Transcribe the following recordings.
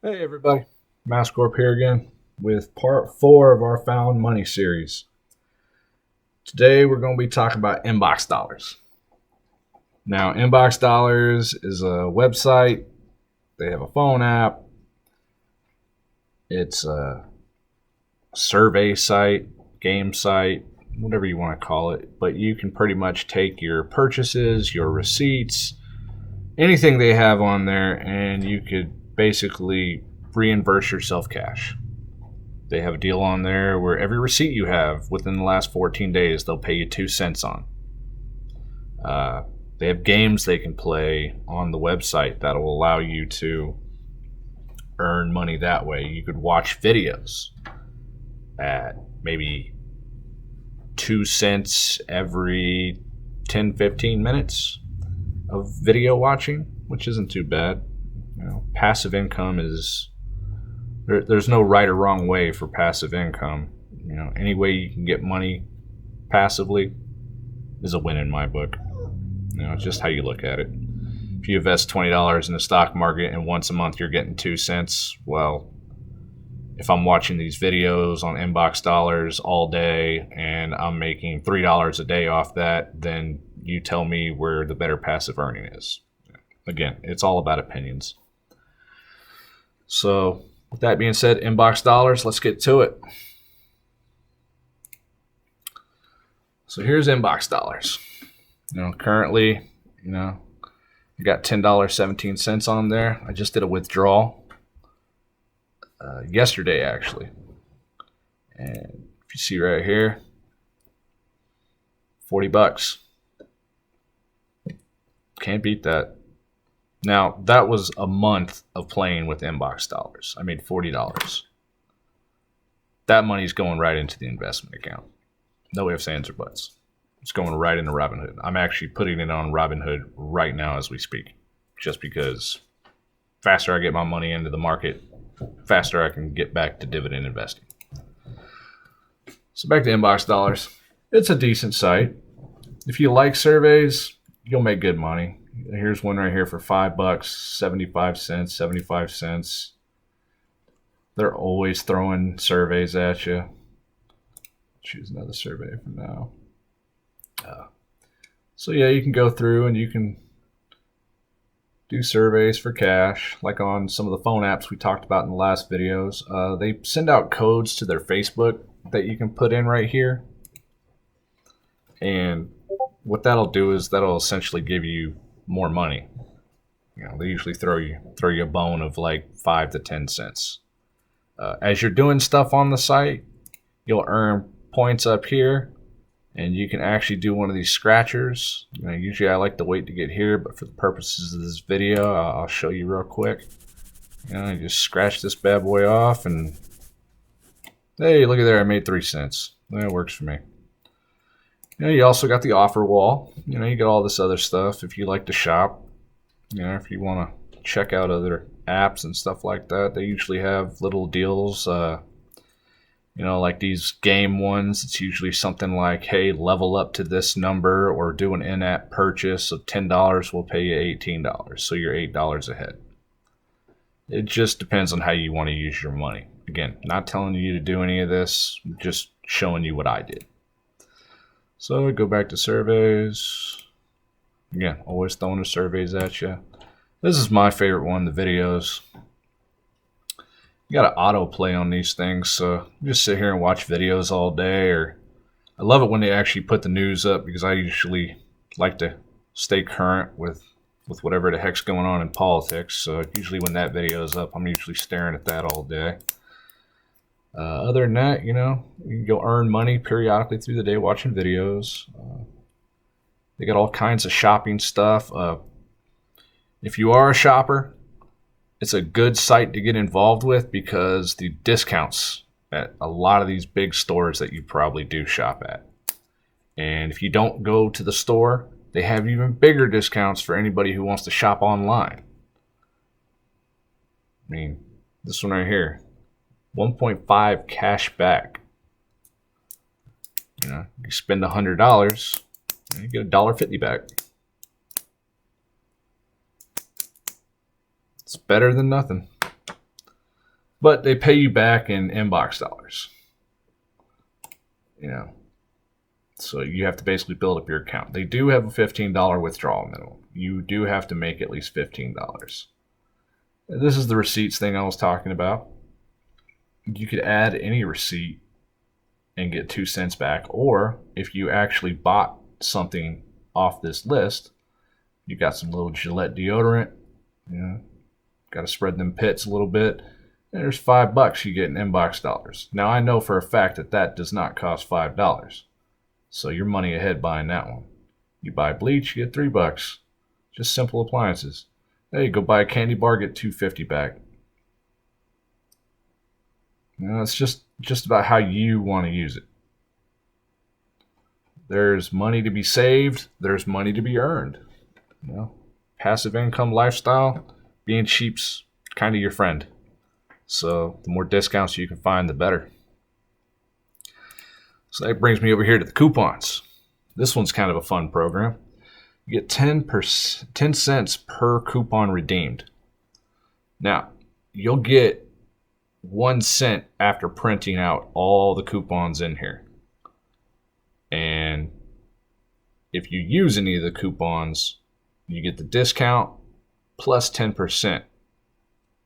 Hey everybody, Mascorp here again with part 4 of our Found Money series. Today we're going to be talking about InboxDollars. Now, InboxDollars is a website. They have a phone app. It's a survey site, game site, whatever you want to call it. But you can pretty much take your purchases, your receipts, anything they have on there, and you could basically reimburse yourself cash. They have a deal on there where every receipt you have within the last 14 days, they'll pay you 2 cents on. They have games they can play on the website that will allow you to earn money that way. You could watch videos at maybe 2 cents every 10-15 minutes of video watching, which isn't too bad. You know, passive income is there's no right or wrong way for passive income. You know, any way you can get money passively is a win in my book. You know, it's just how you look at it. If you invest $20 in the stock market and once a month you're getting 2 cents, well, if I'm watching these videos on InboxDollars all day and I'm making $3 a day off that, then you tell me where the better passive earning is. Again, it's all about opinions. So with that being said, InboxDollars, let's get to it. So here's InboxDollars. You know, currently, I got $10.17 on there. I just did a withdrawal yesterday, actually. And if you see right here, $40. Can't beat that. Now, that was a month of playing with InboxDollars. I made $40. That money's going right into the investment account. No ifs, ands, or buts. It's going right into Robinhood. I'm actually putting it on Robinhood right now as we speak, just because faster I get my money into the market, faster I can get back to dividend investing. So back to InboxDollars. It's a decent site. If you like surveys, you'll make good money. Here's one right here for $5, 75 cents. They're always throwing surveys at you. Choose another survey for now. So yeah, you can go through and you can do surveys for cash, like on some of the phone apps we talked about in the last videos. They send out codes to their Facebook that you can put in right here. And what that'll do is that'll essentially give you more money. You know, they usually throw you a bone of like 5 to 10 cents. As you're doing stuff on the site, you'll earn points up here, and you can actually do one of these scratchers. You know, usually I like to wait to get here, but for the purposes of this video, I'll show you real quick. You know, you just scratch this bad boy off, and hey, look at there, I made 3 cents. That works for me. You know, you also got the offer wall. You know, you got all this other stuff if you like to shop. You know, if you want to check out other apps and stuff like that, they usually have little deals. You know, like these game ones, it's usually something like, hey, level up to this number or do an in-app purchase of $10 will pay you $18. So you're $8 ahead. It just depends on how you want to use your money. Again, not telling you to do any of this, just showing you what I did. So go back to surveys. Again, always throwing the surveys at you. This is my favorite one, the videos. You got to autoplay on these things, so you just sit here and watch videos all day. Or I love it when they actually put the news up, because I usually like to stay current with whatever the heck's going on in politics. So usually when that video is up, I'm usually staring at that all day. Other than that, you know, you can go earn money periodically through the day watching videos. They got all kinds of shopping stuff. If you are a shopper, it's a good site to get involved with, because the discounts at a lot of these big stores that you probably do shop at. And if you don't go to the store, they have even bigger discounts for anybody who wants to shop online. I mean, this one right here. 1.5 cash back. You know, you spend $100, and you get $1.50 back. It's better than nothing. but they pay you back in inbox dollars. You know, so you have to basically build up your account. They do have a $15 withdrawal minimum. You do have to make at least $15. This is the receipts thing I was talking about. You could add any receipt and get 2 cents back, or if you actually bought something off this list, you got some little Gillette deodorant, you know, got to spread them pits a little bit, and there's $5 you get in inbox dollars. Now I know for a fact that that does not cost $5, so you're money ahead buying that one. You buy bleach, you get $3. Just simple appliances. Hey, you go buy a candy bar, get $2.50 back. You know, it's just about how you want to use it. There's money to be saved. There's money to be earned. You know, passive income lifestyle, being cheap's kind of your friend. So the more discounts you can find, the better. So that brings me over here to the coupons. This one's kind of a fun program. You get 10 cents per coupon redeemed. Now, you'll get 1 cent after printing out all the coupons in here. And if you use any of the coupons, you get the discount plus 10%,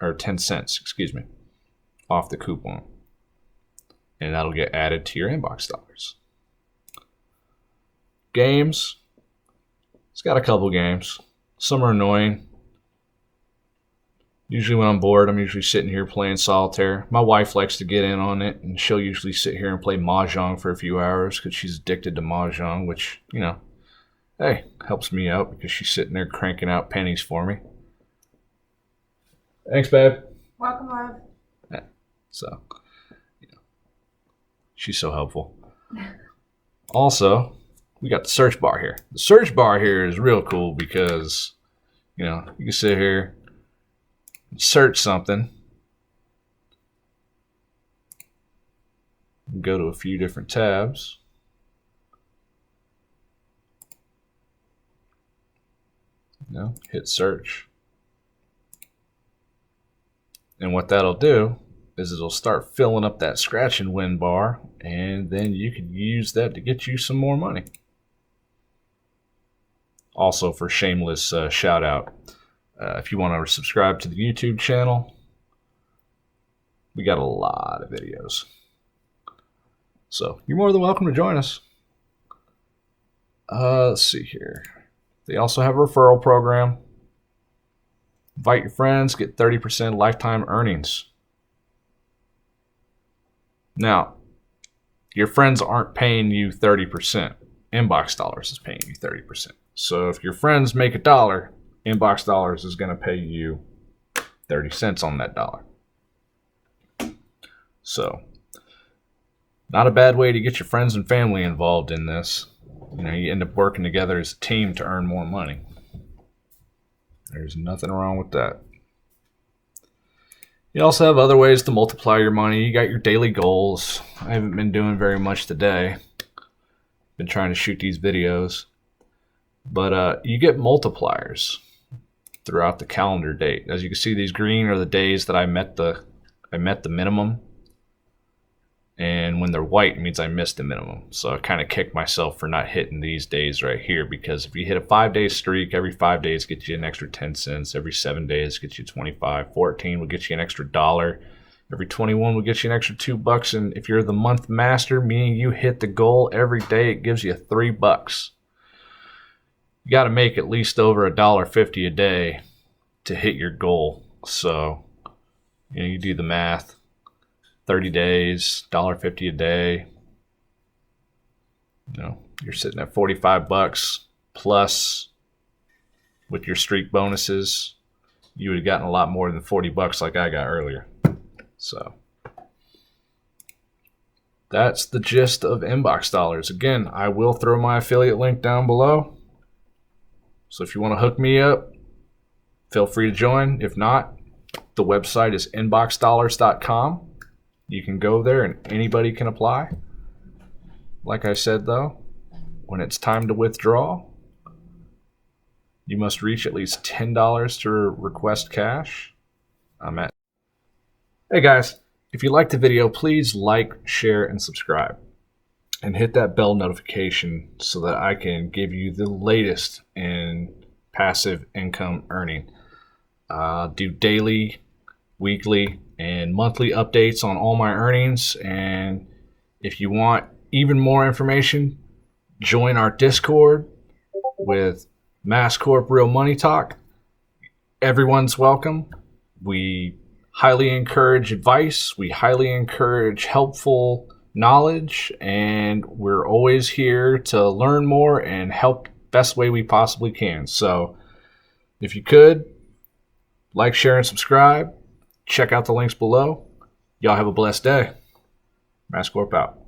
or 10 cents, excuse me, off the coupon. And that'll get added to your inbox dollars. Games. It's got a couple games. Some are annoying. Usually when I'm bored, I'm usually sitting here playing solitaire. My wife likes to get in on it, and she'll usually sit here and play Mahjong for a few hours because she's addicted to Mahjong, which, you know, hey, helps me out because she's sitting there cranking out pennies for me. Thanks, babe. Welcome, love. Yeah, so, you know, she's so helpful. Also, we got the search bar here. The search bar here is real cool because, you know, you can sit here, search something, go to a few different tabs, you know, hit search, and what that'll do is it'll start filling up that scratch and win bar, and then you can use that to get you some more money. Also, for shameless shout out, if you want to subscribe to the YouTube channel, we got a lot of videos. So you're more than welcome to join us. Let's see here. They also have a referral program. Invite your friends, get 30% lifetime earnings. Now, your friends aren't paying you 30%. Inbox Dollars is paying you 30%. So if your friends make $1, Inbox Dollars is going to pay you 30 cents on that dollar. So, not a bad way to get your friends and family involved in this. You know, you end up working together as a team to earn more money. There's nothing wrong with that. You also have other ways to multiply your money. You got your daily goals. I haven't been doing very much today. Been trying to shoot these videos. But you get multipliers throughout the calendar date. As you can see, these green are the days that I met the minimum. And when they're white, it means I missed the minimum. So I kind of kick myself for not hitting these days right here, because if you hit a 5-day streak, every 5 days gets you an extra 10 cents. Every 7 days gets you 25. 14 will get you an extra $1. Every 21 will get you an extra $2. And if you're the month master, meaning you hit the goal every day, it gives you $3. You got to make at least over $1.50 a day to hit your goal. So, you know, you do the math. 30 days, $1.50 a day. You know, you're sitting at $45 plus with your streak bonuses. You would have gotten a lot more than $40 like I got earlier. So that's the gist of Inbox Dollars. Again, I will throw my affiliate link down below. So if you want to hook me up, feel free to join. If not, the website is InboxDollars.com. You can go there and anybody can apply. Like I said, though, when it's time to withdraw, you must reach at least $10 to request cash. I'm at Hey guys, if you liked the video, please like, share, and subscribe. And hit that bell notification so that I can give you the latest in passive income earning. Do daily, weekly, and monthly updates on all my earnings. And if you want even more information, join our Discord with Mascorp Real Money Talk. Everyone's welcome. We highly encourage advice. We highly encourage helpful knowledge, and we're always here to learn more and help best way we possibly can. So if you could, like, share, and subscribe. Check out the links below. Y'all have a blessed day. Mascorp out.